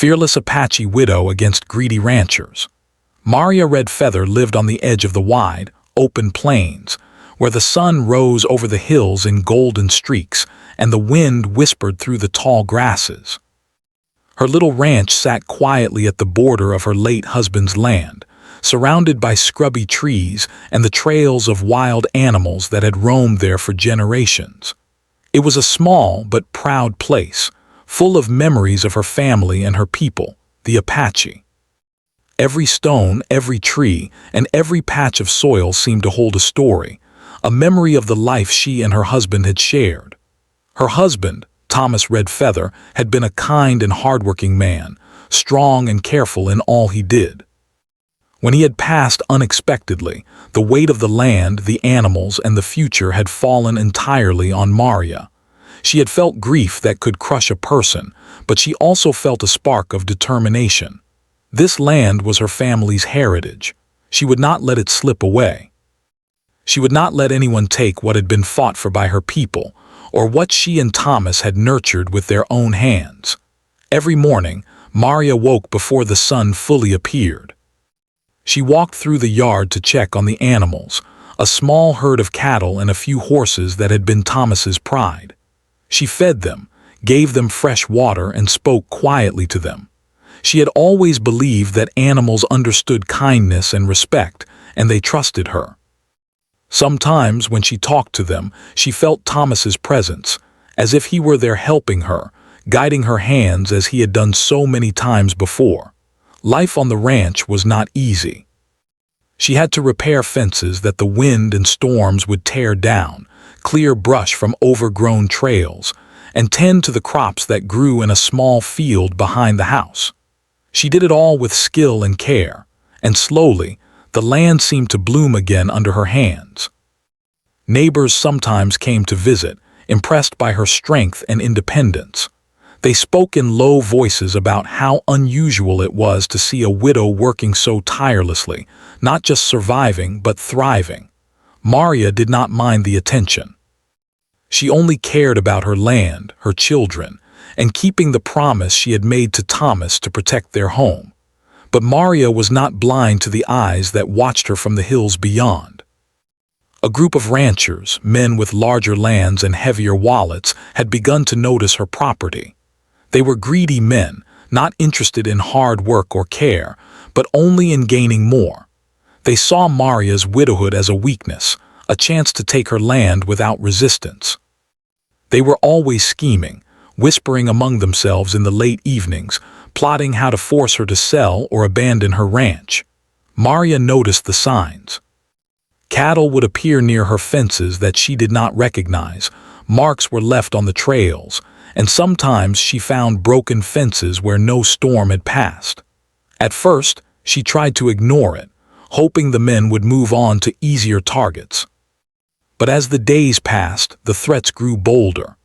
fearless Apache widow against greedy ranchers. Maria Red Feather lived on the edge of the wide, open plains, where the sun rose over the hills in golden streaks and the wind whispered through the tall grasses. Her little ranch sat quietly at the border of her late husband's land, surrounded by scrubby trees and the trails of wild animals that had roamed there for generations. It was a small but proud place, full of memories of her family and her people, the Apache. Every stone, every tree, and every patch of soil seemed to hold a story, a memory of the life she and her husband had shared. Her husband, Thomas Red Feather, had been a kind and hardworking man, strong and careful in all he did. When he had passed unexpectedly, the weight of the land, the animals, and the future had fallen entirely on Maria. She had felt grief that could crush a person, but she also felt a spark of determination. This land was her family's heritage. She would not let it slip away. She would not let anyone take what had been fought for by her people, or what she and Thomas had nurtured with their own hands. Every morning, Maria woke before the sun fully appeared. She walked through the yard to check on the animals, a small herd of cattle and a few horses that had been Thomas's pride. She fed them, gave them fresh water, and spoke quietly to them. She had always believed that animals understood kindness and respect, and they trusted her. Sometimes, when she talked to them, she felt Thomas's presence, as if he were there helping her, guiding her hands as he had done so many times before. Life on the ranch was not easy. She had to repair fences that the wind and storms would tear down, clear brush from overgrown trails, and tend to the crops that grew in a small field behind the house. She did it all with skill and care, and slowly, the land seemed to bloom again under her hands. Neighbors sometimes came to visit, impressed by her strength and independence. They spoke in low voices about how unusual it was to see a widow working so tirelessly, not just surviving but thriving. Maria did not mind the attention. She only cared about her land, her children, and keeping the promise she had made to Thomas to protect their home. But Maria was not blind to the eyes that watched her from the hills beyond. A group of ranchers, men with larger lands and heavier wallets, had begun to notice her property. They were greedy men, not interested in hard work or care, but only in gaining more. They saw Maria's widowhood as a weakness, a chance to take her land without resistance. They were always scheming, whispering among themselves in the late evenings, plotting how to force her to sell or abandon her ranch. Maria noticed the signs. Cattle would appear near her fences that she did not recognize, marks were left on the trails, and sometimes she found broken fences where no storm had passed. At first, she tried to ignore it, hoping the men would move on to easier targets. But as the days passed, the threats grew bolder.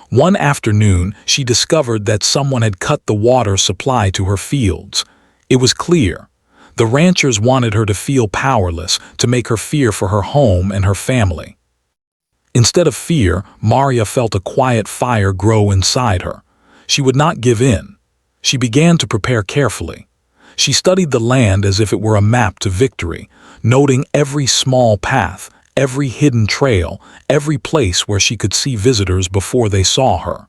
One afternoon, she discovered that someone had cut the water supply to her fields. It was clear. The ranchers wanted her to feel powerless, to make her fear for her home and her family. Instead of fear, Maria felt a quiet fire grow inside her. She would not give in. She began to prepare carefully. She studied the land as if it were a map to victory, noting every small path, every hidden trail, every place where she could see visitors before they saw her.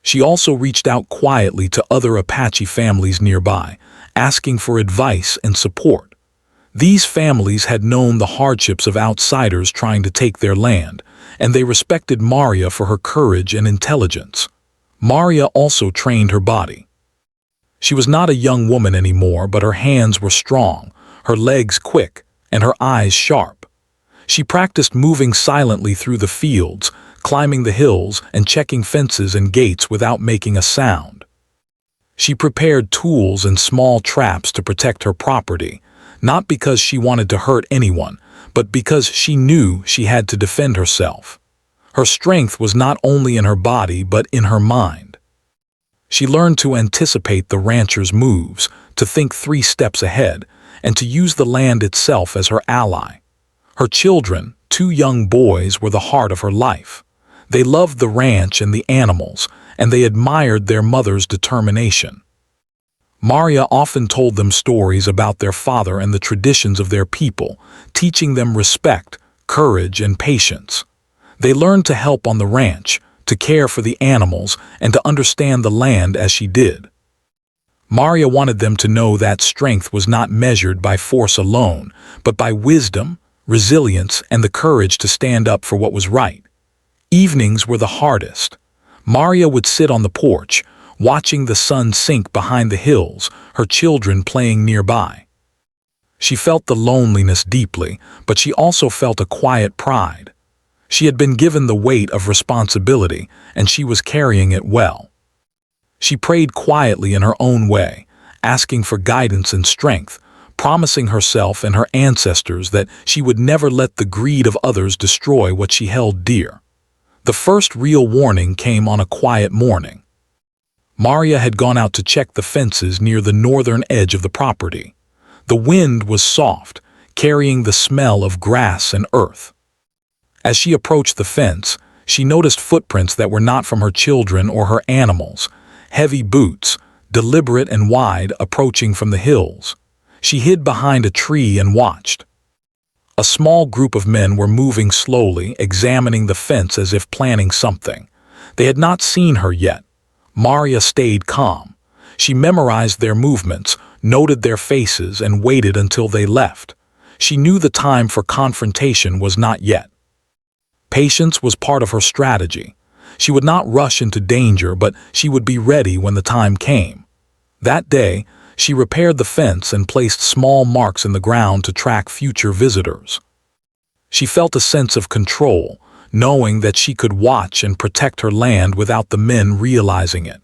She also reached out quietly to other Apache families nearby, asking for advice and support. These families had known the hardships of outsiders trying to take their land, and they respected Maria for her courage and intelligence. Maria also trained her body. She was not a young woman anymore, but her hands were strong, her legs quick, and her eyes sharp. She practiced moving silently through the fields, climbing the hills, and checking fences and gates without making a sound. She prepared tools and small traps to protect her property, not because she wanted to hurt anyone, but because she knew she had to defend herself. Her strength was not only in her body, but in her mind. She learned to anticipate the rancher's moves, to think 3 steps ahead, and to use the land itself as her ally. Her children, 2 young boys, were the heart of her life. They loved the ranch and the animals, and they admired their mother's determination. Maria often told them stories about their father and the traditions of their people, teaching them respect, courage, and patience. They learned to help on the ranch, to care for the animals, and to understand the land as she did. Maria wanted them to know that strength was not measured by force alone, but by wisdom, resilience, and the courage to stand up for what was right. Evenings were the hardest. Maria would sit on the porch, watching the sun sink behind the hills, her children playing nearby. She felt the loneliness deeply, but she also felt a quiet pride. She had been given the weight of responsibility, and she was carrying it well. She prayed quietly in her own way, asking for guidance and strength, promising herself and her ancestors that she would never let the greed of others destroy what she held dear. The first real warning came on a quiet morning. Maria had gone out to check the fences near the northern edge of the property. The wind was soft, carrying the smell of grass and earth. As she approached the fence, she noticed footprints that were not from her children or her animals, heavy boots, deliberate and wide, approaching from the hills. She hid behind a tree and watched. A small group of men were moving slowly, examining the fence as if planning something. They had not seen her yet. Maria stayed calm. She memorized their movements, noted their faces, and waited until they left. She knew the time for confrontation was not yet. Patience was part of her strategy. She would not rush into danger, but she would be ready when the time came. That day, she repaired the fence and placed small marks in the ground to track future visitors. She felt a sense of control, knowing that she could watch and protect her land without the men realizing it.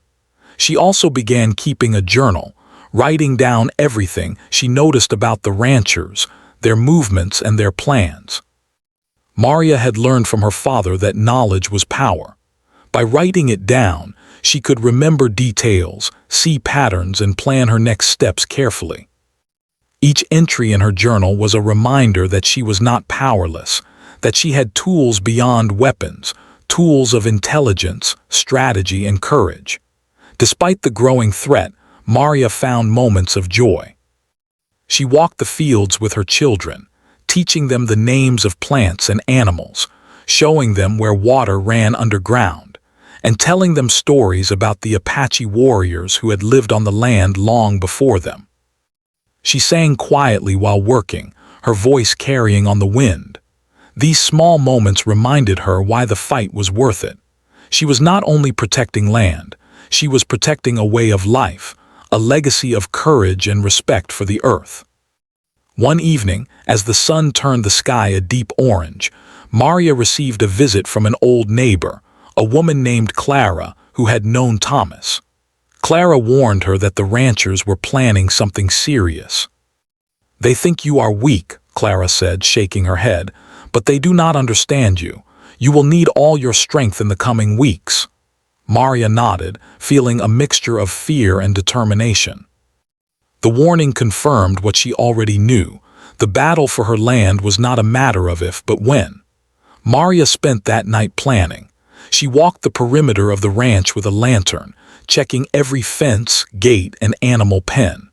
She also began keeping a journal, writing down everything she noticed about the ranchers, their movements, and their plans. Maria had learned from her father that knowledge was power. By writing it down, she could remember details, see patterns, and plan her next steps carefully. Each entry in her journal was a reminder that she was not powerless, that she had tools beyond weapons, tools of intelligence, strategy, and courage. Despite the growing threat, Maria found moments of joy. She walked the fields with her children, teaching them the names of plants and animals, showing them where water ran underground, and telling them stories about the Apache warriors who had lived on the land long before them. She sang quietly while working, her voice carrying on the wind. These small moments reminded her why the fight was worth it. She was not only protecting land, she was protecting a way of life, a legacy of courage and respect for the earth. One evening, as the sun turned the sky a deep orange, Maria received a visit from an old neighbor, a woman named Clara, who had known Thomas. Clara warned her that the ranchers were planning something serious. "They think you are weak," Clara said, shaking her head, "but they do not understand you. You will need all your strength in the coming weeks." Maria nodded, feeling a mixture of fear and determination. The warning confirmed what she already knew. The battle for her land was not a matter of if but when. Maria spent that night planning. She walked the perimeter of the ranch with a lantern, checking every fence, gate, and animal pen.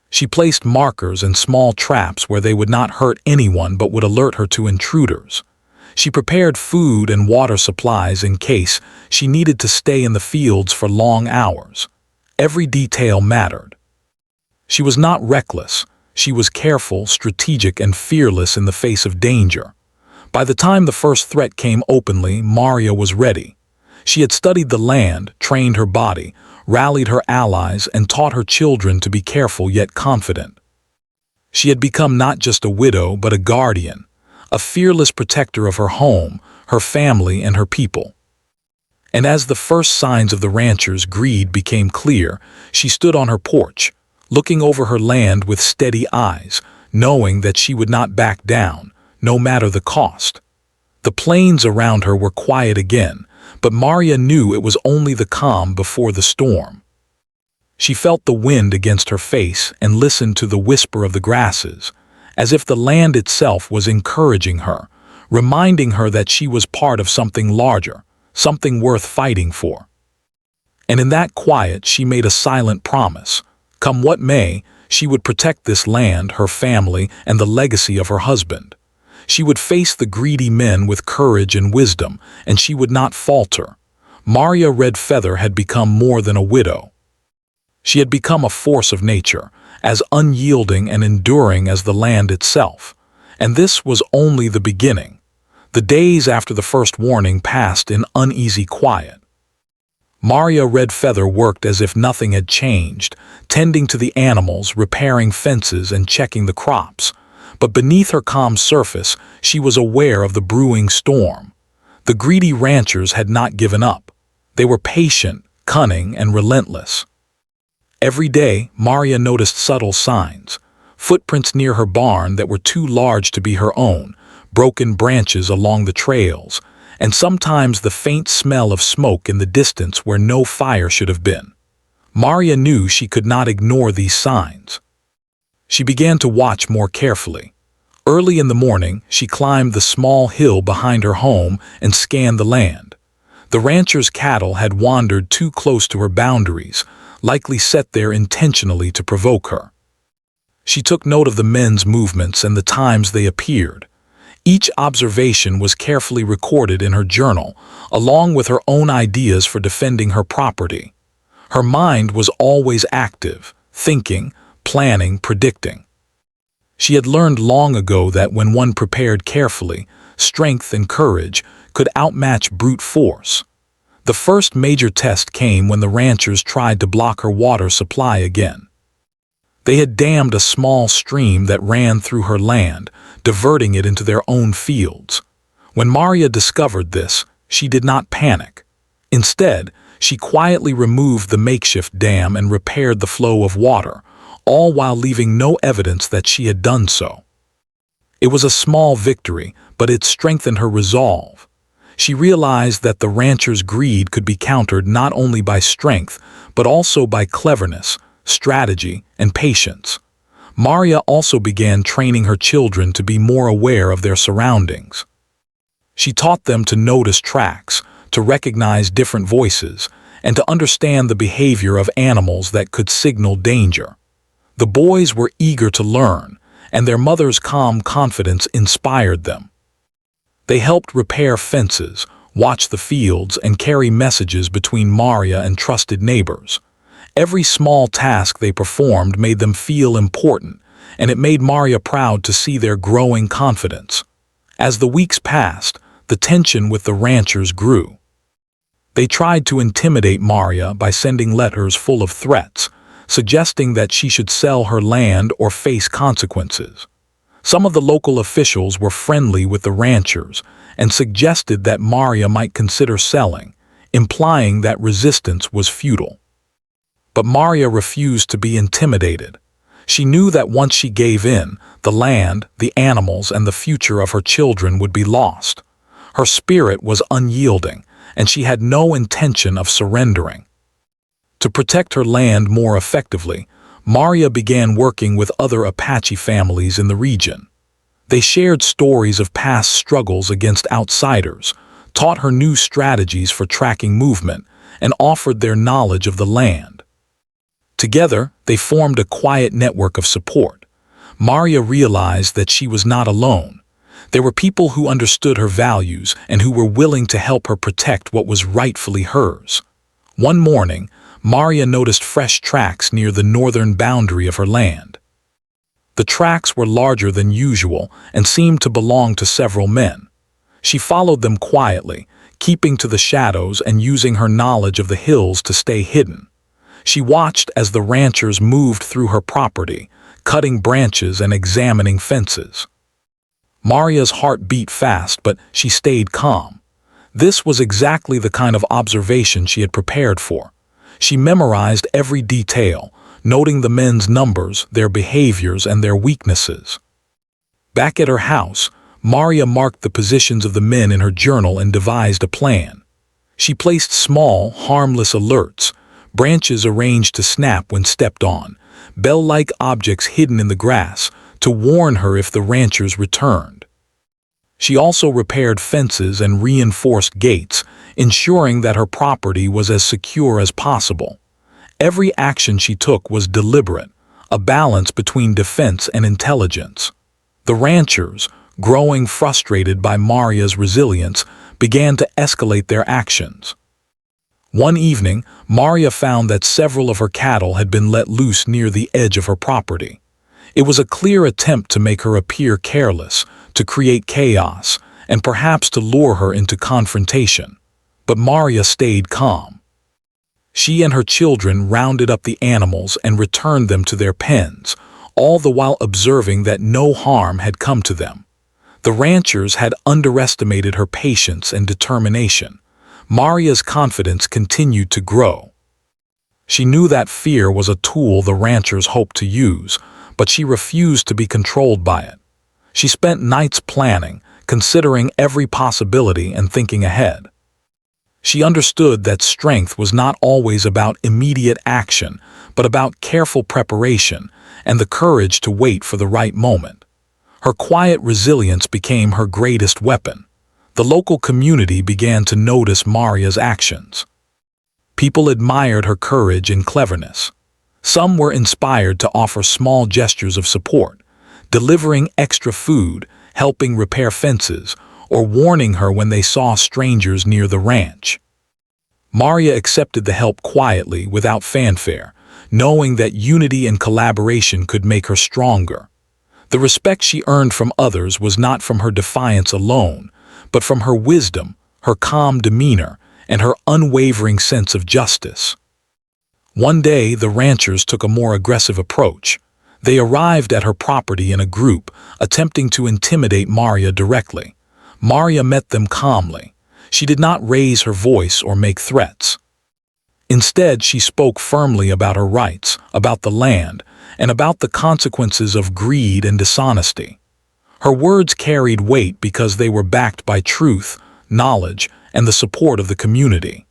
She placed markers and small traps where they would not hurt anyone but would alert her to intruders. She prepared food and water supplies in case she needed to stay in the fields for long hours. Every detail mattered. She was not reckless. She was careful, strategic, and fearless in the face of danger. By the time the first threat came openly, Maria was ready. She had studied the land, trained her body, rallied her allies, and taught her children to be careful yet confident. She had become not just a widow, but a guardian, a fearless protector of her home, her family, and her people. And as the first signs of the ranchers' greed became clear, she stood on her porch, looking over her land with steady eyes, knowing that she would not back down, no matter the cost. The plains around her were quiet again, but Maria knew it was only the calm before the storm. She felt the wind against her face and listened to the whisper of the grasses, as if the land itself was encouraging her, reminding her that she was part of something larger, something worth fighting for. And in that quiet, she made a silent promise: Come what may, she would protect this land, her family, and the legacy of her husband. She would face the greedy men with courage and wisdom, and she would not falter. Maria Red Feather had become more than a widow. She had become a force of nature, as unyielding and enduring as the land itself. And this was only the beginning. The days after the first warning passed in uneasy quiet. Maria Red Feather worked as if nothing had changed, tending to the animals, repairing fences, and checking the crops. But beneath her calm surface, she was aware of the brewing storm. The greedy ranchers had not given up. They were patient, cunning, and relentless. Every day, Maria noticed subtle signs. Footprints near her barn that were too large to be her own, broken branches along the trails, and sometimes the faint smell of smoke in the distance where no fire should have been. Maria knew she could not ignore these signs. She began to watch more carefully. Early in the morning, she climbed the small hill behind her home and scanned the land. The rancher's cattle had wandered too close to her boundaries, likely set there intentionally to provoke her. She took note of the men's movements and the times they appeared. Each observation was carefully recorded in her journal, along with her own ideas for defending her property. Her mind was always active, thinking, planning, predicting. She had learned long ago that when one prepared carefully, strength and courage could outmatch brute force. The first major test came when the ranchers tried to block her water supply again. They had dammed a small stream that ran through her land, diverting it into their own fields. When Maria discovered this, she did not panic. Instead, she quietly removed the makeshift dam and repaired the flow of water, all while leaving no evidence that she had done so. It was a small victory, but it strengthened her resolve. She realized that the rancher's greed could be countered not only by strength, but also by cleverness, strategy, and patience. Maria also began training her children to be more aware of their surroundings. She taught them to notice tracks, to recognize different voices, and to understand the behavior of animals that could signal danger. The boys were eager to learn, and their mother's calm confidence inspired them. They helped repair fences, watch the fields, and carry messages between Maria and trusted neighbors. Every small task they performed made them feel important, and it made Maria proud to see their growing confidence. As the weeks passed, the tension with the ranchers grew. They tried to intimidate Maria by sending letters full of threats, suggesting that she should sell her land or face consequences. Some of the local officials were friendly with the ranchers and suggested that Maria might consider selling, implying that resistance was futile. But Maria refused to be intimidated. She knew that once she gave in, the land, the animals, and the future of her children would be lost. Her spirit was unyielding, and she had no intention of surrendering. To protect her land more effectively, Maria began working with other Apache families in the region. They shared stories of past struggles against outsiders, taught her new strategies for tracking movement, and offered their knowledge of the land. Together, they formed a quiet network of support. Maria realized that she was not alone. There were people who understood her values and who were willing to help her protect what was rightfully hers. One morning, Maria noticed fresh tracks near the northern boundary of her land. The tracks were larger than usual and seemed to belong to several men. She followed them quietly, keeping to the shadows and using her knowledge of the hills to stay hidden. She watched as the ranchers moved through her property, cutting branches and examining fences. Maria's heart beat fast, but she stayed calm. This was exactly the kind of observation she had prepared for. She memorized every detail, noting the men's numbers, their behaviors, and their weaknesses. Back at her house, Maria marked the positions of the men in her journal and devised a plan. She placed small, harmless alerts, branches arranged to snap when stepped on, bell-like objects hidden in the grass, to warn her if the ranchers returned. She also repaired fences and reinforced gates, ensuring that her property was as secure as possible. Every action she took was deliberate, a balance between defense and intelligence. The ranchers, growing frustrated by Maria's resilience, began to escalate their actions. One evening, Maria found that several of her cattle had been let loose near the edge of her property. It was a clear attempt to make her appear careless, to create chaos, and perhaps to lure her into confrontation. But Maria stayed calm. She and her children rounded up the animals and returned them to their pens, all the while observing that no harm had come to them. The ranchers had underestimated her patience and determination. Maria's confidence continued to grow. She knew that fear was a tool the ranchers hoped to use, but she refused to be controlled by it. She spent nights planning, considering every possibility and thinking ahead. She understood that strength was not always about immediate action, but about careful preparation and the courage to wait for the right moment. Her quiet resilience became her greatest weapon. The local community began to notice Maria's actions. People admired her courage and cleverness. Some were inspired to offer small gestures of support, delivering extra food, helping repair fences, or warning her when they saw strangers near the ranch. Maria accepted the help quietly, without fanfare, knowing that unity and collaboration could make her stronger. The respect she earned from others was not from her defiance alone, but from her wisdom, her calm demeanor, and her unwavering sense of justice. One day, the ranchers took a more aggressive approach. They arrived at her property in a group, attempting to intimidate Maria directly. Maria met them calmly. She did not raise her voice or make threats. Instead, she spoke firmly about her rights, about the land, and about the consequences of greed and dishonesty. Her words carried weight because they were backed by truth, knowledge, and the support of the community.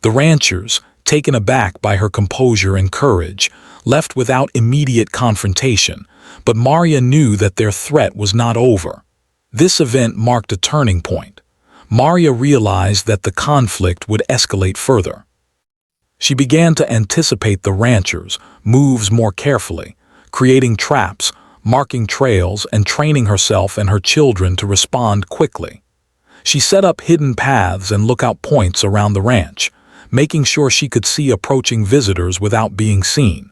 The ranchers, taken aback by her composure and courage, left without immediate confrontation, but Maria knew that their threat was not over. This event marked a turning point. Maria realized that the conflict would escalate further. She began to anticipate the ranchers' moves more carefully, creating traps, marking trails, and training herself and her children to respond quickly. She set up hidden paths and lookout points around the ranch, making sure she could see approaching visitors without being seen.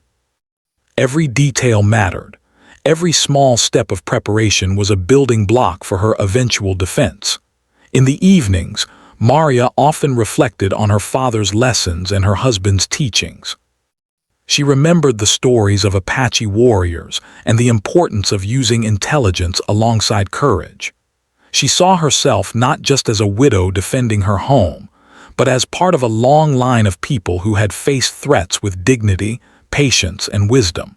Every detail mattered. Every small step of preparation was a building block for her eventual defense. In the evenings, Maria often reflected on her father's lessons and her husband's teachings. She remembered the stories of Apache warriors and the importance of using intelligence alongside courage. She saw herself not just as a widow defending her home, but as part of a long line of people who had faced threats with dignity, patience, and wisdom.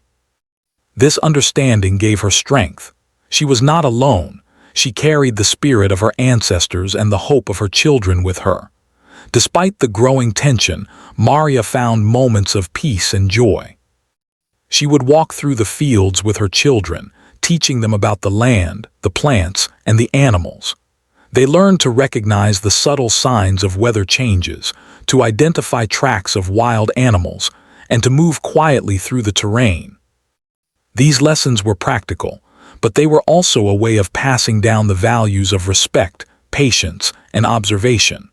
This understanding gave her strength. She was not alone. She carried the spirit of her ancestors and the hope of her children with her. Despite the growing tension, Maria found moments of peace and joy. She would walk through the fields with her children, teaching them about the land, the plants, and the animals. They learned to recognize the subtle signs of weather changes, to identify tracks of wild animals, and to move quietly through the terrain. These lessons were practical, but they were also a way of passing down the values of respect, patience, and observation.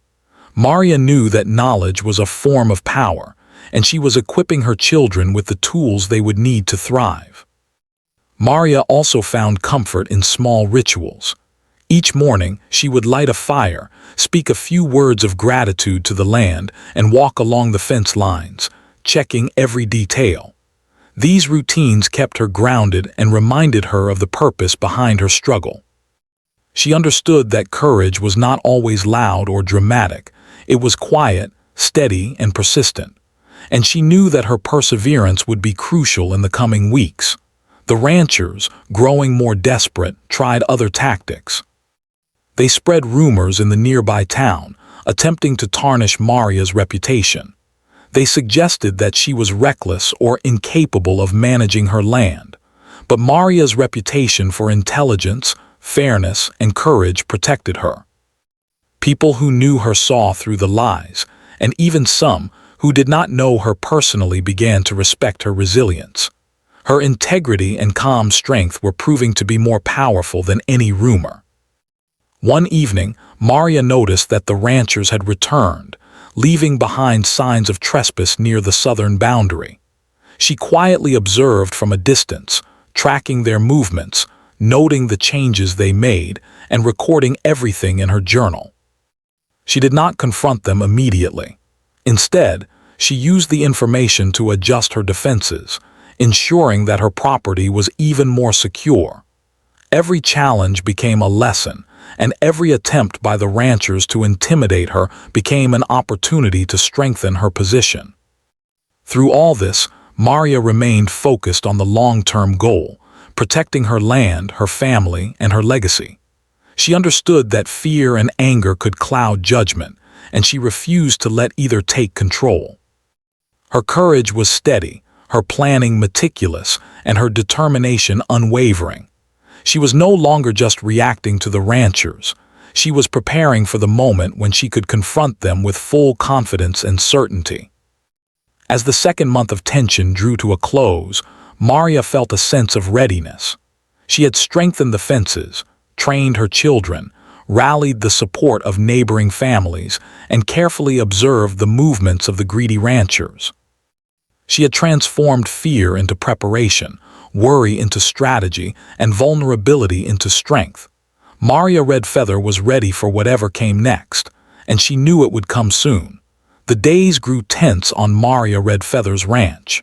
Maria knew that knowledge was a form of power, and she was equipping her children with the tools they would need to thrive. Maria also found comfort in small rituals. Each morning, she would light a fire, speak a few words of gratitude to the land, and walk along the fence lines, checking every detail. These routines kept her grounded and reminded her of the purpose behind her struggle. She understood that courage was not always loud or dramatic. It was quiet, steady, and persistent. And she knew that her perseverance would be crucial in the coming weeks. The ranchers, growing more desperate, tried other tactics. They spread rumors in the nearby town, attempting to tarnish Maria's reputation. They suggested that she was reckless or incapable of managing her land. But Maria's reputation for intelligence, fairness, and courage protected her. People who knew her saw through the lies, and even some, who did not know her personally began to respect her resilience. Her integrity and calm strength were proving to be more powerful than any rumor. One evening, Maria noticed that the ranchers had returned, leaving behind signs of trespass near the southern boundary. She quietly observed from a distance, tracking their movements, noting the changes they made, and recording everything in her journal. She did not confront them immediately. Instead, she used the information to adjust her defenses, ensuring that her property was even more secure. Every challenge became a lesson, and every attempt by the ranchers to intimidate her became an opportunity to strengthen her position. Through all this, Maria remained focused on the long-term goal, protecting her land, her family, and her legacy. She understood that fear and anger could cloud judgment, and she refused to let either take control. Her courage was steady, her planning meticulous, and her determination unwavering. She was no longer just reacting to the ranchers. She was preparing for the moment when she could confront them with full confidence and certainty. As the second month of tension drew to a close, Maria felt a sense of readiness. She had strengthened the fences, trained her children, rallied the support of neighboring families, and carefully observed the movements of the greedy ranchers. She had transformed fear into preparation, worry into strategy, and vulnerability into strength. Maria Red Feather was ready for whatever came next, and she knew it would come soon. The days grew tense on Maria Red Feather's ranch.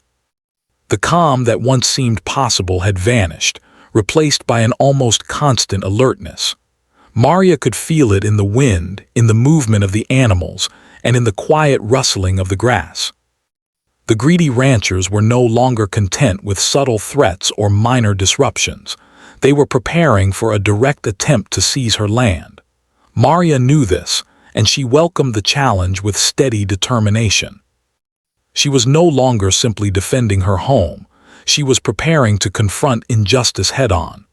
The calm that once seemed possible had vanished, replaced by an almost constant alertness. Maria could feel it in the wind, in the movement of the animals, and in the quiet rustling of the grass. The greedy ranchers were no longer content with subtle threats or minor disruptions. They were preparing for a direct attempt to seize her land. Maria knew this, and she welcomed the challenge with steady determination. She was no longer simply defending her home. She was preparing to confront injustice head-on.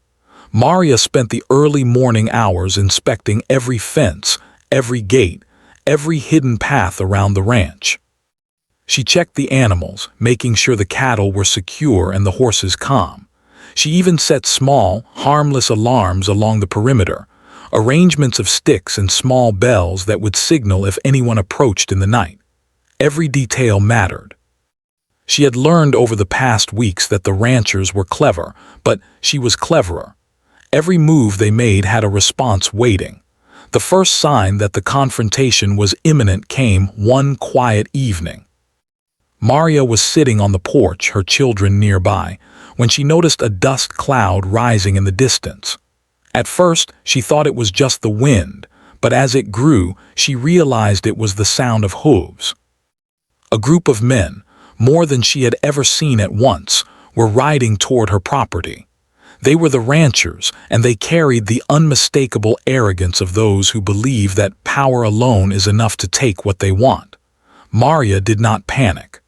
Maria spent the early morning hours inspecting every fence, every gate, every hidden path around the ranch. She checked the animals, making sure the cattle were secure and the horses calm. She even set small, harmless alarms along the perimeter, arrangements of sticks and small bells that would signal if anyone approached in the night. Every detail mattered. She had learned over the past weeks that the ranchers were clever, but she was cleverer. Every move they made had a response waiting. The first sign that the confrontation was imminent came one quiet evening. Maria was sitting on the porch, her children nearby, when she noticed a dust cloud rising in the distance. At first, she thought it was just the wind, but as it grew, she realized it was the sound of hooves. A group of men, more than she had ever seen at once, were riding toward her property. They were the ranchers, and they carried the unmistakable arrogance of those who believe that power alone is enough to take what they want. Maria did not panic.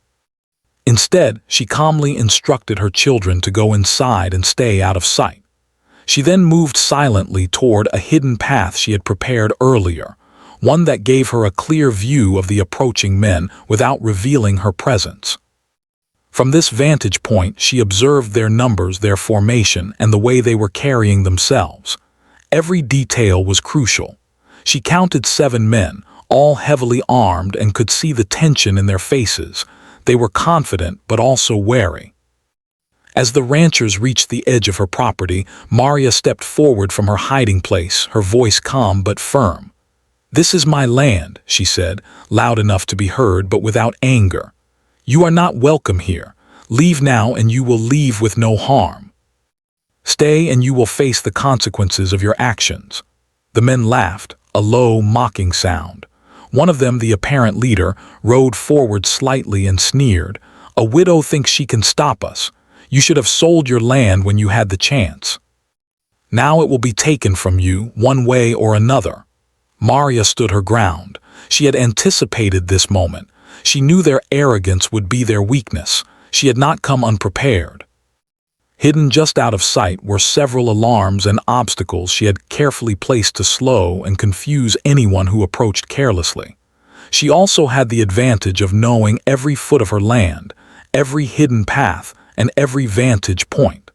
Instead, she calmly instructed her children to go inside and stay out of sight. She then moved silently toward a hidden path she had prepared earlier, one that gave her a clear view of the approaching men without revealing her presence. From this vantage point, she observed their numbers, their formation, and the way they were carrying themselves. Every detail was crucial. She counted 7 men, all heavily armed, and could see the tension in their faces. They were confident but also wary. As the ranchers reached the edge of her property, Maria stepped forward from her hiding place, her voice calm but firm. "This is my land," she said, loud enough to be heard but without anger. "You are not welcome here. Leave now and you will leave with no harm. Stay and you will face the consequences of your actions." The men laughed, a low, mocking sound. One of them, the apparent leader, rode forward slightly and sneered, "A widow thinks she can stop us. You should have sold your land when you had the chance. Now it will be taken from you, one way or another." Maria stood her ground. She had anticipated this moment. She knew their arrogance would be their weakness. She had not come unprepared. Hidden just out of sight were several alarms and obstacles she had carefully placed to slow and confuse anyone who approached carelessly. She also had the advantage of knowing every foot of her land, every hidden path, and every vantage point.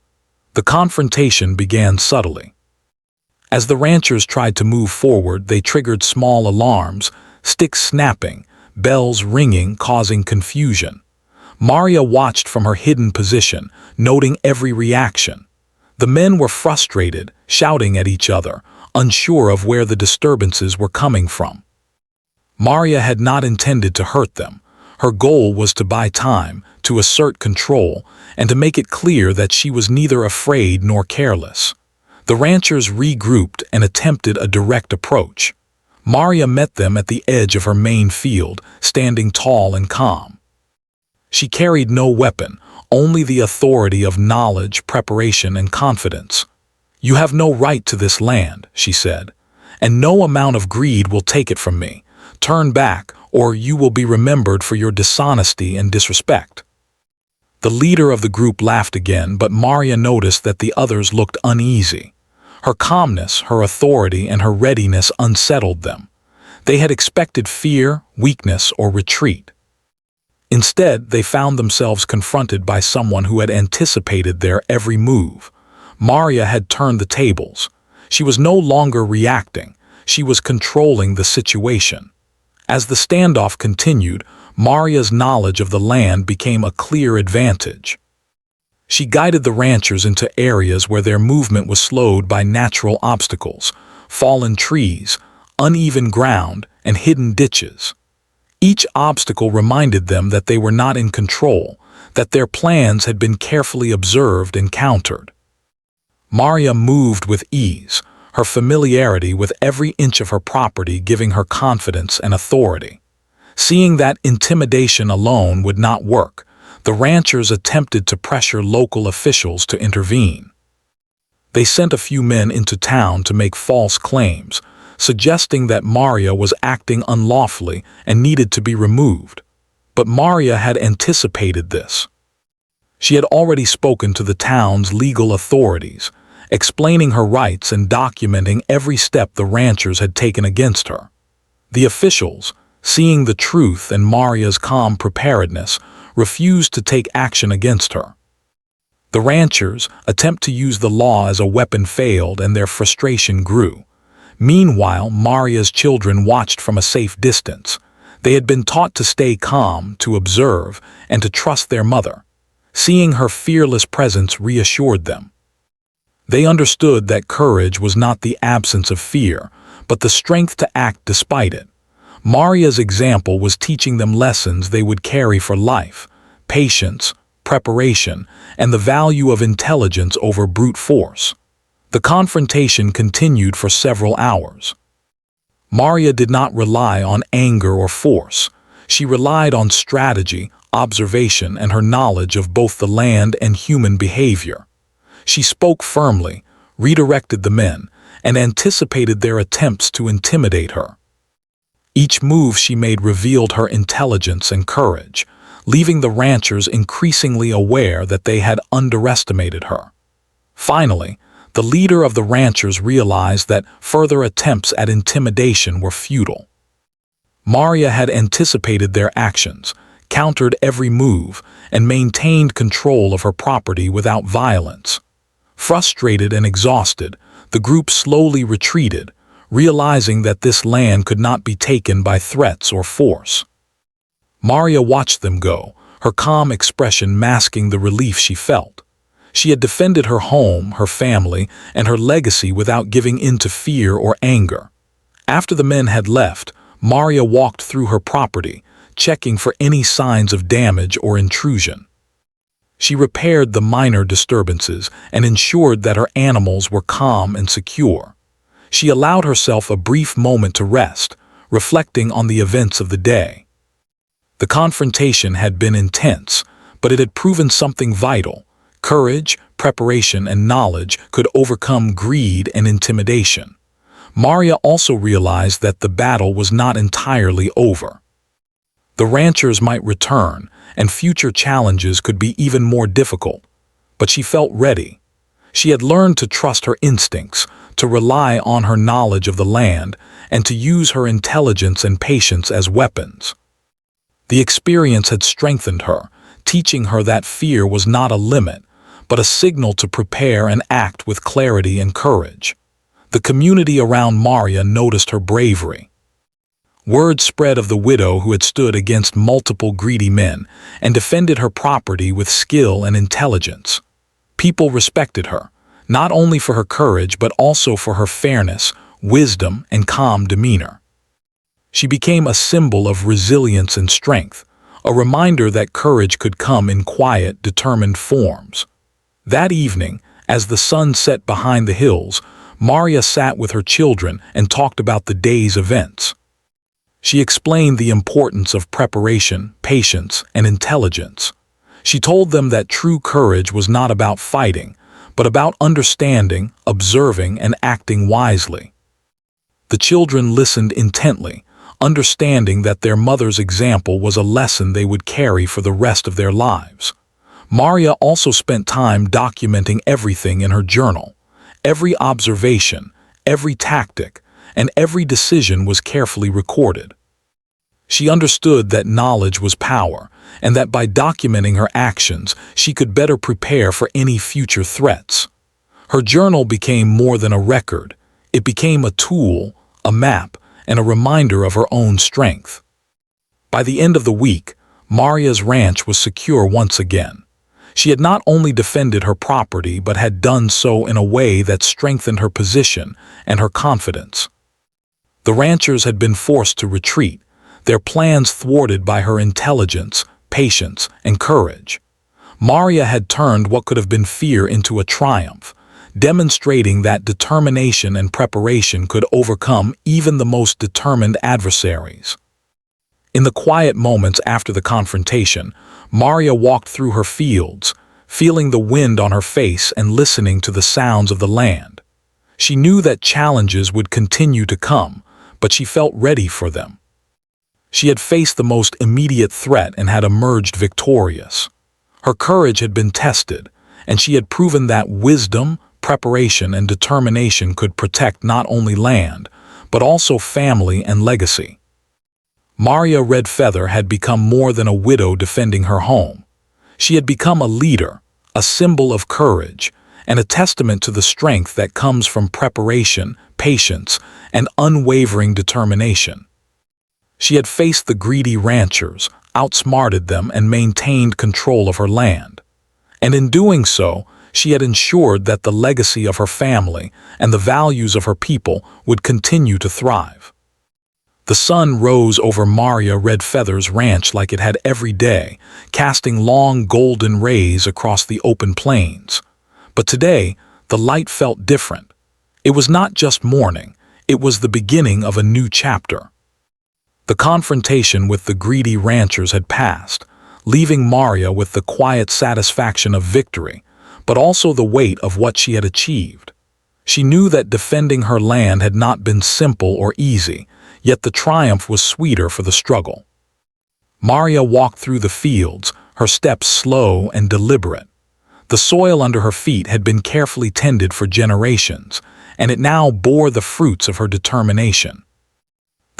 The confrontation began subtly. As the ranchers tried to move forward, they triggered small alarms, sticks snapping, bells ringing, causing confusion. Maria watched from her hidden position, noting every reaction. The men were frustrated, shouting at each other, unsure of where the disturbances were coming from. Maria had not intended to hurt them. Her goal was to buy time, to assert control, and to make it clear that she was neither afraid nor careless. The ranchers regrouped and attempted a direct approach. Maria met them at the edge of her main field, standing tall and calm. She carried no weapon, only the authority of knowledge, preparation, and confidence. "You have no right to this land," she said, "and no amount of greed will take it from me. Turn back, or you will be remembered for your dishonesty and disrespect." The leader of the group laughed again, but Maria noticed that the others looked uneasy. Her calmness, her authority, and her readiness unsettled them. They had expected fear, weakness, or retreat. Instead, they found themselves confronted by someone who had anticipated their every move. Maria had turned the tables. She was no longer reacting. She was controlling the situation. As the standoff continued, Maria's knowledge of the land became a clear advantage. She guided the ranchers into areas where their movement was slowed by natural obstacles, fallen trees, uneven ground, and hidden ditches. Each obstacle reminded them that they were not in control, that their plans had been carefully observed and countered. Maria moved with ease, her familiarity with every inch of her property giving her confidence and authority. Seeing that intimidation alone would not work, the ranchers attempted to pressure local officials to intervene. They sent a few men into town to make false claims, suggesting that Maria was acting unlawfully and needed to be removed. But Maria had anticipated this. She had already spoken to the town's legal authorities, explaining her rights and documenting every step the ranchers had taken against her. The officials, seeing the truth and Maria's calm preparedness, refused to take action against her. The ranchers' attempt to use the law as a weapon failed and their frustration grew. Meanwhile, Maria's children watched from a safe distance. They had been taught to stay calm, to observe, and to trust their mother. Seeing her fearless presence reassured them. They understood that courage was not the absence of fear, but the strength to act despite it. Maria's example was teaching them lessons they would carry for life: patience, preparation, and the value of intelligence over brute force. The confrontation continued for several hours. Maria did not rely on anger or force. She relied on strategy, observation, and her knowledge of both the land and human behavior. She spoke firmly, redirected the men, and anticipated their attempts to intimidate her. Each move she made revealed her intelligence and courage, leaving the ranchers increasingly aware that they had underestimated her. Finally, the leader of the ranchers realized that further attempts at intimidation were futile. Maria had anticipated their actions, countered every move, and maintained control of her property without violence. Frustrated and exhausted, the group slowly retreated, realizing that this land could not be taken by threats or force. Maria watched them go, her calm expression masking the relief she felt. She had defended her home, her family, and her legacy without giving in to fear or anger. After the men had left, Maria walked through her property, checking for any signs of damage or intrusion. She repaired the minor disturbances and ensured that her animals were calm and secure. She allowed herself a brief moment to rest, reflecting on the events of the day. The confrontation had been intense, but it had proven something vital. Courage, preparation, and knowledge could overcome greed and intimidation. Maria also realized that the battle was not entirely over. The ranchers might return, and future challenges could be even more difficult. But she felt ready. She had learned to trust her instincts, to rely on her knowledge of the land, and to use her intelligence and patience as weapons. The experience had strengthened her, teaching her that fear was not a limit, but a signal to prepare and act with clarity and courage. The community around Maria noticed her bravery. Word spread of the widow who had stood against multiple greedy men and defended her property with skill and intelligence. People respected her, not only for her courage but also for her fairness, wisdom, and calm demeanor. She became a symbol of resilience and strength, a reminder that courage could come in quiet, determined forms. That evening, as the sun set behind the hills, Maria sat with her children and talked about the day's events. She explained the importance of preparation, patience, and intelligence. She told them that true courage was not about fighting, but about understanding, observing, and acting wisely. The children listened intently, understanding that their mother's example was a lesson they would carry for the rest of their lives. Maria also spent time documenting everything in her journal. Every observation, every tactic, and every decision was carefully recorded. She understood that knowledge was power, and that by documenting her actions, she could better prepare for any future threats. Her journal became more than a record. It became a tool, a map, and a reminder of her own strength. By the end of the week, Maria's ranch was secure once again. She had not only defended her property but had done so in a way that strengthened her position and her confidence. The ranchers had been forced to retreat, their plans thwarted by her intelligence, patience, and courage. Maria had turned what could have been fear into a triumph, demonstrating that determination and preparation could overcome even the most determined adversaries. In the quiet moments after the confrontation, Maria walked through her fields, feeling the wind on her face and listening to the sounds of the land. She knew that challenges would continue to come, but she felt ready for them. She had faced the most immediate threat and had emerged victorious. Her courage had been tested, and she had proven that wisdom, preparation, and determination could protect not only land, but also family and legacy. Maria Red Feather had become more than a widow defending her home. She had become a leader, a symbol of courage, and a testament to the strength that comes from preparation, patience, and unwavering determination. She had faced the greedy ranchers, outsmarted them, and maintained control of her land. And in doing so, she had ensured that the legacy of her family and the values of her people would continue to thrive. The sun rose over Maria Red Feather's ranch like it had every day, casting long golden rays across the open plains. But today, the light felt different. It was not just morning, it was the beginning of a new chapter. The confrontation with the greedy ranchers had passed, leaving Maria with the quiet satisfaction of victory, but also the weight of what she had achieved. She knew that defending her land had not been simple or easy, yet the triumph was sweeter for the struggle. Maria walked through the fields, her steps slow and deliberate. The soil under her feet had been carefully tended for generations, and it now bore the fruits of her determination.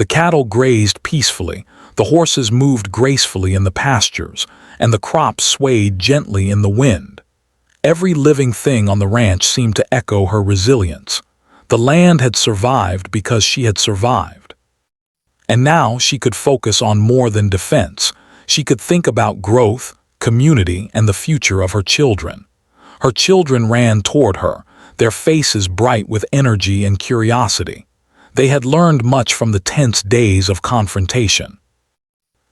The cattle grazed peacefully, the horses moved gracefully in the pastures, and the crops swayed gently in the wind. Every living thing on the ranch seemed to echo her resilience. The land had survived because she had survived. And now she could focus on more than defense. She could think about growth, community, and the future of her children. Her children ran toward her, their faces bright with energy and curiosity. They had learned much from the tense days of confrontation.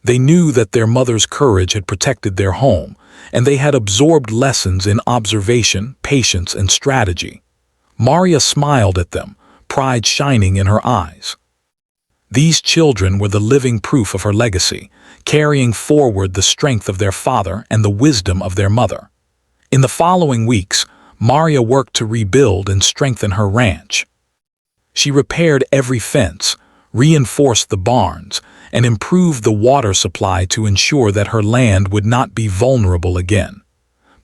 They knew that their mother's courage had protected their home, and they had absorbed lessons in observation, patience, and strategy. Maria smiled at them, pride shining in her eyes. These children were the living proof of her legacy, carrying forward the strength of their father and the wisdom of their mother. In the following weeks, Maria worked to rebuild and strengthen her ranch. She repaired every fence, reinforced the barns, and improved the water supply to ensure that her land would not be vulnerable again.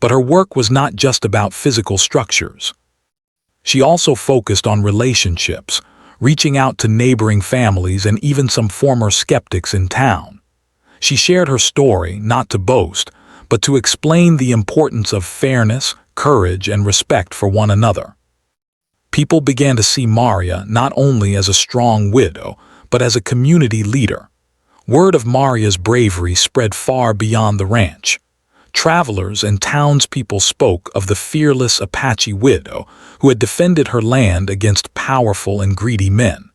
But her work was not just about physical structures. She also focused on relationships, reaching out to neighboring families and even some former skeptics in town. She shared her story not to boast, but to explain the importance of fairness, courage, and respect for one another. People began to see Maria not only as a strong widow, but as a community leader. Word of Maria's bravery spread far beyond the ranch. Travelers and townspeople spoke of the fearless Apache widow who had defended her land against powerful and greedy men.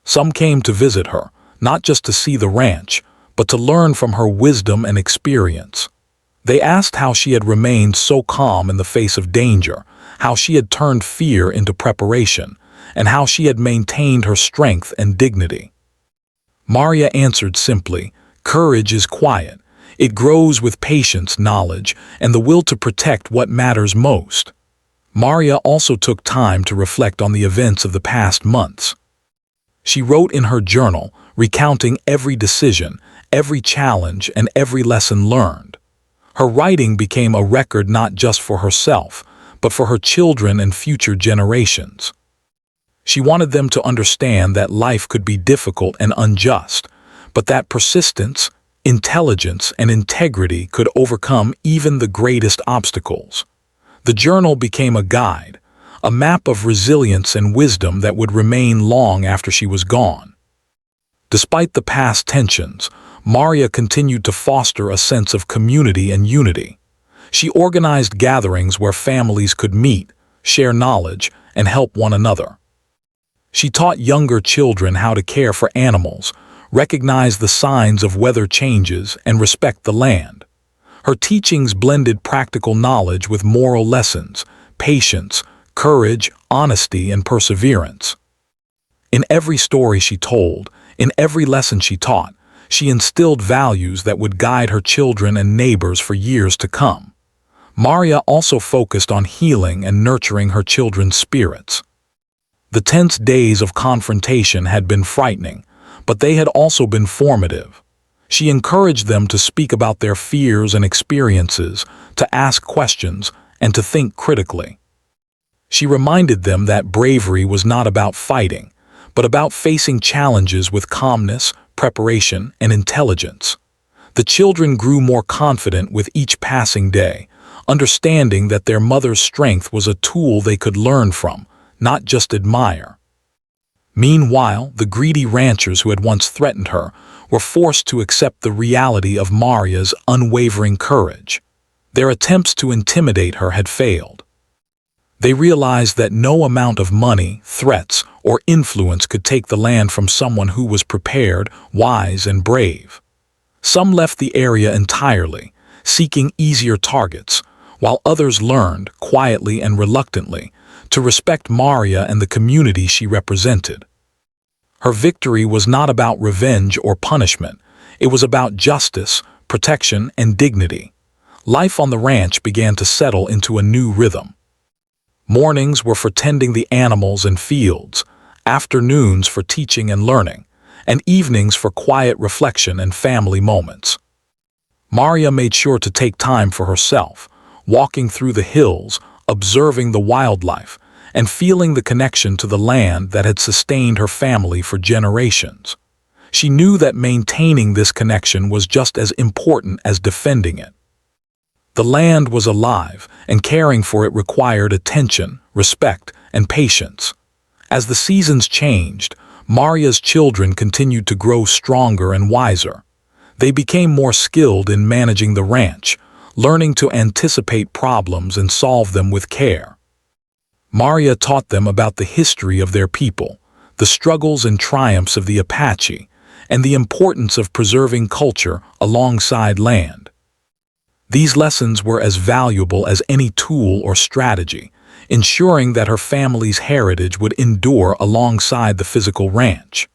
Some came to visit her, not just to see the ranch, but to learn from her wisdom and experience. They asked how she had remained so calm in the face of danger, how she had turned fear into preparation, and how she had maintained her strength and dignity. Maria answered simply, "Courage is quiet. It grows with patience, knowledge, and the will to protect what matters most." Maria also took time to reflect on the events of the past months. She wrote in her journal, recounting every decision, every challenge, and every lesson learned. Her writing became a record not just for herself, but for her children and future generations. She wanted them to understand that life could be difficult and unjust, but that persistence, intelligence, and integrity could overcome even the greatest obstacles. The journal became a guide, a map of resilience and wisdom that would remain long after she was gone. Despite the past tensions, Maria continued to foster a sense of community and unity. She organized gatherings where families could meet, share knowledge, and help one another. She taught younger children how to care for animals, recognize the signs of weather changes, and respect the land. Her teachings blended practical knowledge with moral lessons, patience, courage, honesty, and perseverance. In every story she told, in every lesson she taught, she instilled values that would guide her children and neighbors for years to come. Maria also focused on healing and nurturing her children's spirits. The tense days of confrontation had been frightening, but they had also been formative. She encouraged them to speak about their fears and experiences, to ask questions, and to think critically. She reminded them that bravery was not about fighting, but about facing challenges with calmness, preparation, and intelligence. The children grew more confident with each passing day, understanding that their mother's strength was a tool they could learn from, not just admire. Meanwhile, the greedy ranchers who had once threatened her were forced to accept the reality of Maria's unwavering courage. Their attempts to intimidate her had failed. They realized that no amount of money, threats, or influence could take the land from someone who was prepared, wise, and brave. Some left the area entirely, seeking easier targets, while others learned, quietly and reluctantly, to respect Maria and the community she represented. Her victory was not about revenge or punishment. It was about justice, protection, and dignity. Life on the ranch began to settle into a new rhythm. Mornings were for tending the animals and fields, afternoons for teaching and learning, and evenings for quiet reflection and family moments. Maria made sure to take time for herself, walking through the hills, observing the wildlife, and feeling the connection to the land that had sustained her family for generations. She knew that maintaining this connection was just as important as defending it. The land was alive, and caring for it required attention, respect, and patience. As the seasons changed, Maria's children continued to grow stronger and wiser. They became more skilled in managing the ranch, learning to anticipate problems and solve them with care. Maria taught them about the history of their people, the struggles and triumphs of the Apache, and the importance of preserving culture alongside land. These lessons were as valuable as any tool or strategy, ensuring that her family's heritage would endure alongside the physical ranch.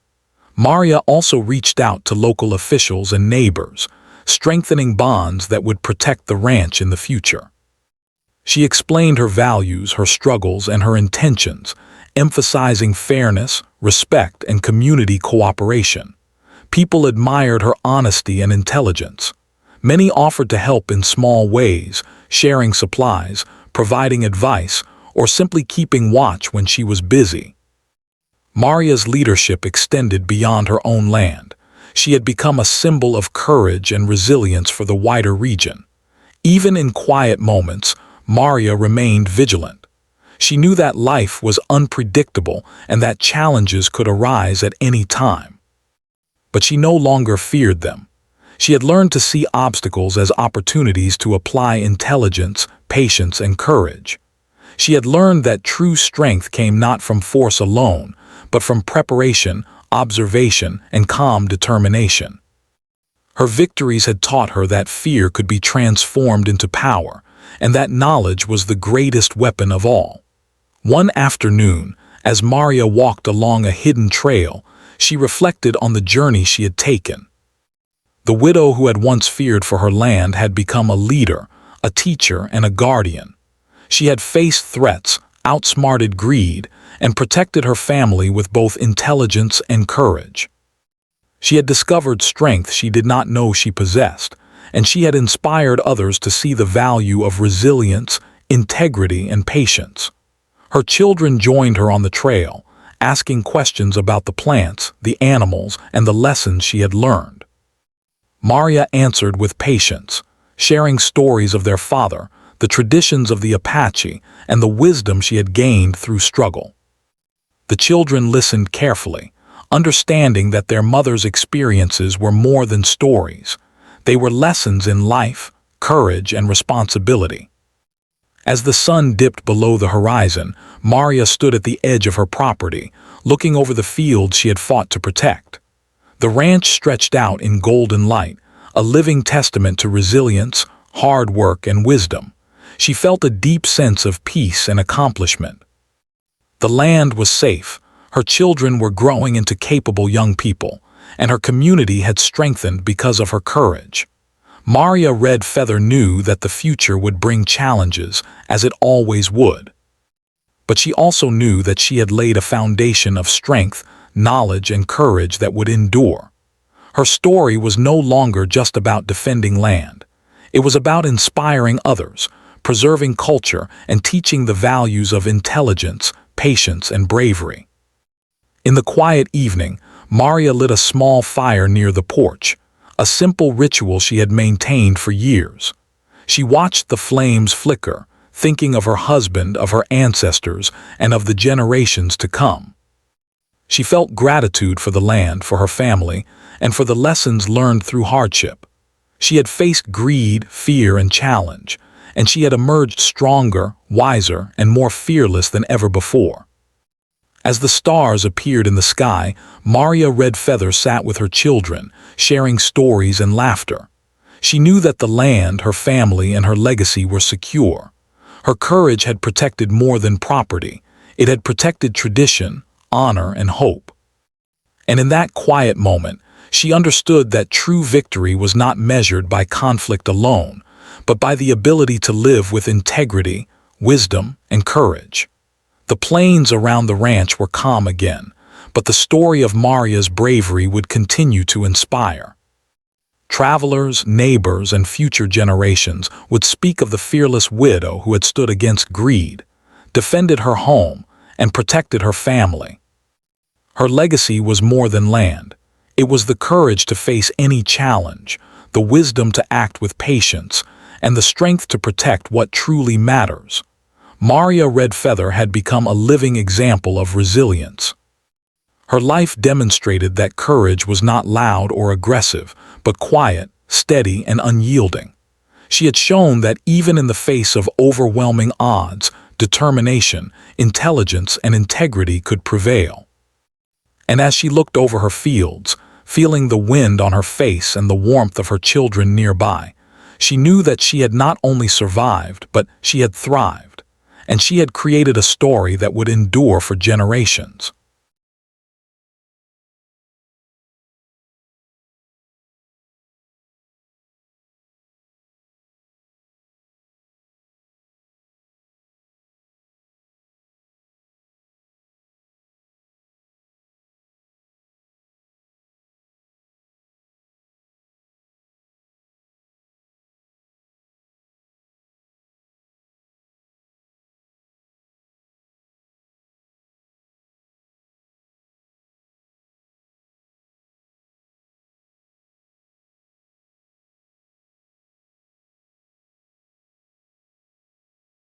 Maria also reached out to local officials and neighbors, strengthening bonds that would protect the ranch in the future. She explained her values, her struggles, and her intentions, emphasizing fairness, respect, and community cooperation. People admired her honesty and intelligence. Many offered to help in small ways, sharing supplies, providing advice, or simply keeping watch when she was busy. Maria's leadership extended beyond her own land. She had become a symbol of courage and resilience for the wider region. Even in quiet moments, Maria remained vigilant. She knew that life was unpredictable and that challenges could arise at any time. But she no longer feared them. She had learned to see obstacles as opportunities to apply intelligence, patience, and courage. She had learned that true strength came not from force alone, but from preparation, observation, and calm determination. Her victories had taught her that fear could be transformed into power, and that knowledge was the greatest weapon of all. One afternoon, as Maria walked along a hidden trail, she reflected on the journey she had taken. The widow who had once feared for her land had become a leader, a teacher, and a guardian. She had faced threats, outsmarted greed, and protected her family with both intelligence and courage. She had discovered strength she did not know she possessed, and she had inspired others to see the value of resilience, integrity, and patience. Her children joined her on the trail, asking questions about the plants, the animals, and the lessons she had learned. Maria answered with patience, sharing stories of their father, the traditions of the Apache, and the wisdom she had gained through struggle. The children listened carefully, understanding that their mother's experiences were more than stories. They were lessons in life, courage, and responsibility. As the sun dipped below the horizon, Maria stood at the edge of her property, looking over the fields she had fought to protect. The ranch stretched out in golden light, a living testament to resilience, hard work, and wisdom. She felt a deep sense of peace and accomplishment. The land was safe, her children were growing into capable young people, and her community had strengthened because of her courage. Maria Red Feather knew that the future would bring challenges, as it always would. But she also knew that she had laid a foundation of strength, knowledge, and courage that would endure. Her story was no longer just about defending land. It was about inspiring others, preserving culture, and teaching the values of intelligence, patience, and bravery. In the quiet evening, Maria lit a small fire near the porch, a simple ritual she had maintained for years. She watched the flames flicker, thinking of her husband, of her ancestors, and of the generations to come. She felt gratitude for the land, for her family, and for the lessons learned through hardship. She had faced greed, fear, and challenge, and she had emerged stronger, wiser, and more fearless than ever before. As the stars appeared in the sky, Maria Red Feather sat with her children, sharing stories and laughter. She knew that the land, her family, and her legacy were secure. Her courage had protected more than property. It had protected tradition, honor, and hope. And in that quiet moment, she understood that true victory was not measured by conflict alone, but by the ability to live with integrity, wisdom, and courage. The plains around the ranch were calm again, but the story of Maria's bravery would continue to inspire. Travelers, neighbors, and future generations would speak of the fearless widow who had stood against greed, defended her home, and protected her family. Her legacy was more than land. It was the courage to face any challenge, the wisdom to act with patience, and the strength to protect what truly matters. Maria Red Feather had become a living example of resilience. Her life demonstrated that courage was not loud or aggressive, but quiet, steady, and unyielding. She had shown that even in the face of overwhelming odds, determination, intelligence, and integrity could prevail. And as she looked over her fields, feeling the wind on her face and the warmth of her children nearby, she knew that she had not only survived, but she had thrived, and she had created a story that would endure for generations.